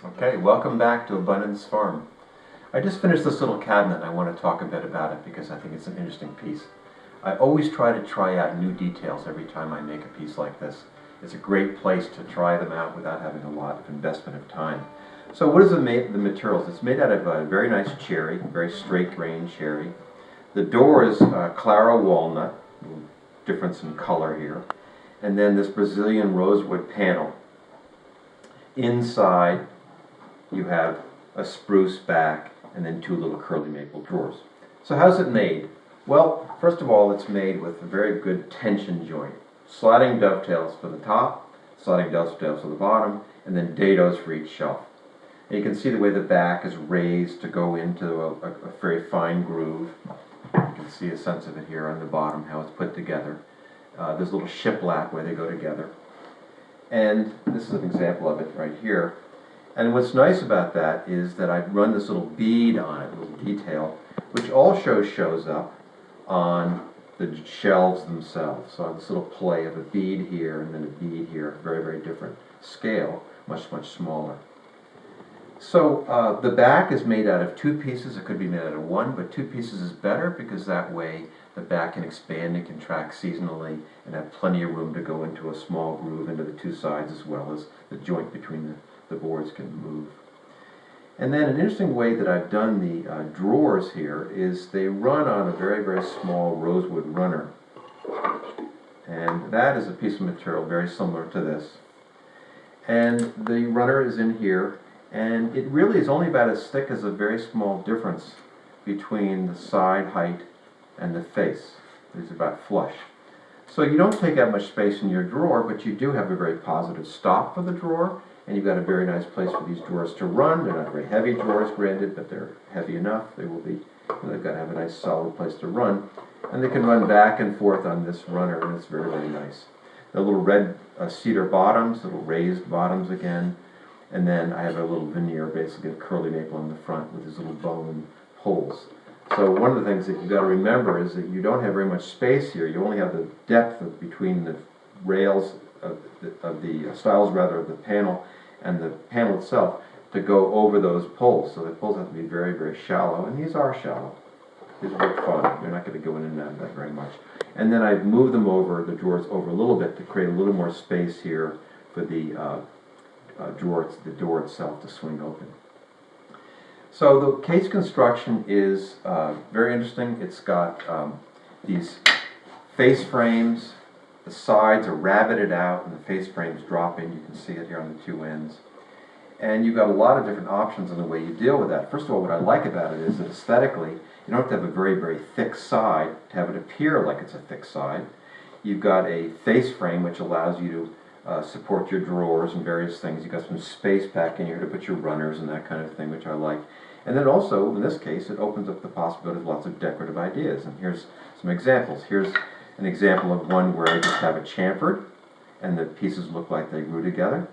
Okay, welcome back to Abundance Farm. I just finished this little cabinet and I want to talk a bit about it because I think it's an interesting piece. I always try to try out new details every time I make a piece like this. It's a great place to try them out without having a lot of investment of time. So what is the materials? It's made out of a very nice cherry, very straight grain cherry. The door is Claro walnut, difference in color here. And then this Brazilian rosewood panel. Inside you have a spruce back and then two little curly maple drawers. So how's it made? Well, first of all, it's made with a very good tension joint. Sliding dovetails for the top, sliding dovetails for the bottom, and then dados for each shelf. And you can see the way the back is raised to go into a very fine groove. You can see a sense of it here on the bottom, how it's put together. There's a little shiplap where they go together. And this is an example of it right here. And what's nice about that is that I've run this little bead on it, little detail, which also shows up on the shelves themselves. So I have this little play of a bead here and then a bead here, very, very different scale, much, much smaller. So the back is made out of two pieces. It could be made out of one, but two pieces is better because that way the back can expand and contract seasonally and have plenty of room to go into a small groove into the two sides, as well as the joint between the boards can move. And then an interesting way that I've done the drawers here is they run on a very, very small rosewood runner. And that is a piece of material very similar to this. And the runner is in here, and it really is only about as thick as a very small difference between the side height and the face. It's about flush. So you don't take out much space in your drawer, but you do have a very positive stop for the drawer, and you've got a very nice place for these drawers to run. They're not very heavy drawers, granted, but they're heavy enough. They will be, they've got to have a nice solid place to run. And they can run back and forth on this runner, and it's very, very nice. The little red cedar bottoms, little raised bottoms again. And then I have a little veneer, basically, of curly maple on the front with these little bone holes. So one of the things that you've got to remember is that you don't have very much space here. You only have the depth between the rails of the stiles, rather, of the panel and the panel itself to go over those poles. So the poles have to be very, very shallow, and these are shallow. These work fine. They're not going to go in and out of that very much. And then I've moved them over, the drawers over a little bit to create a little more space here for the the door itself to swing open. So the case construction is very interesting. It's got these face frames. The sides are rabbited out and the face frames drop in. You can see it here on the two ends. And you've got a lot of different options in the way you deal with that. First of all, what I like about it is that aesthetically, you don't have to have a very, very thick side to have it appear like it's a thick side. You've got a face frame which allows you to support your drawers and various things. You've got some space back in here to put your runners and that kind of thing, which I like. And then also, in this case, it opens up the possibility of lots of decorative ideas. And here's some examples. Here's an example of one where I just have a chamfered, and the pieces look like they grew together.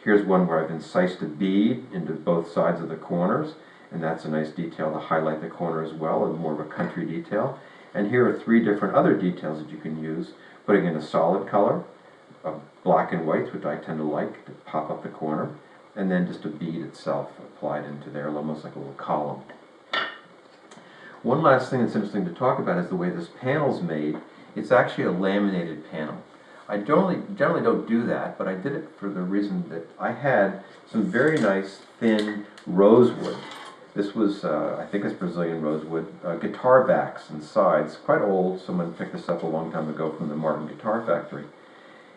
Here's one where I've incised a bead into both sides of the corners, and that's a nice detail to highlight the corner as well, and more of a country detail. And here are three different other details that you can use, putting in a solid color, black and whites, which I tend to like to pop up the corner, and then just a bead itself applied into there, almost like a little column. One last thing that's interesting to talk about is the way this panel's made. It's actually a laminated panel. I generally don't do that, but I did it for the reason that I had some very nice thin rosewood. This was, I think it's Brazilian rosewood, guitar backs and sides, quite old. Someone picked this up a long time ago from the Martin Guitar Factory.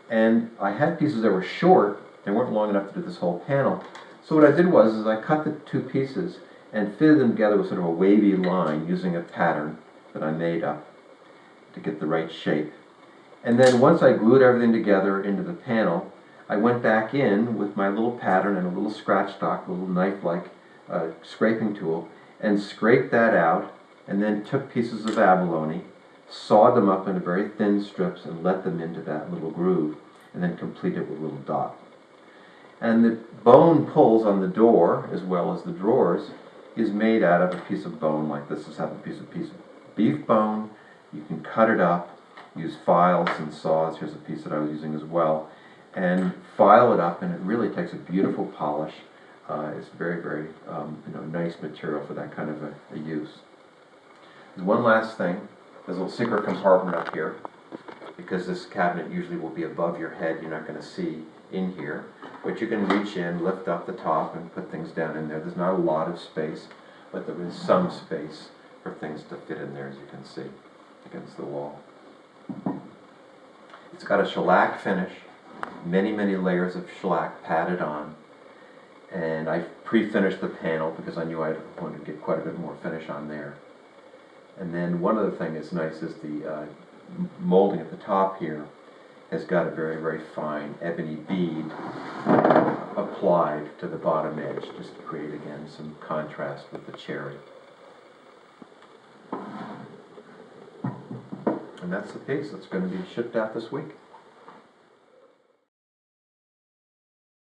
And I had pieces that were short. They weren't long enough to do this whole panel. So what I did was I cut the two pieces and fitted them together with sort of a wavy line using a pattern that I made up to get the right shape. And then once I glued everything together into the panel, I went back in with my little pattern and a little scratch stock, a little knife-like scraping tool, and scraped that out, and then took pieces of abalone, sawed them up into very thin strips, and let them into that little groove, and then completed with a little dot. And the bone pulls on the door, as well as the drawers, is made out of a piece of bone like this. This is a piece of beef bone. You can cut it up, use files and saws. Here's a piece that I was using as well. And file it up, and it really takes a beautiful polish. It's very, very nice material for that kind of a use. There's one last thing. There's a little secret compartment up here. Because this cabinet usually will be above your head, you're not going to see in here. But you can reach in, lift up the top, and put things down in there. There's not a lot of space, but there is some space for things to fit in there, as you can see, against the wall. It's got a shellac finish, many, many layers of shellac padded on. And I pre-finished the panel because I knew I wanted to get quite a bit more finish on there. And then one other thing that's nice is the molding at the top here has got a very, very fine ebony bead applied to the bottom edge, just to create, again, some contrast with the cherry. And that's the piece that's going to be shipped out this week.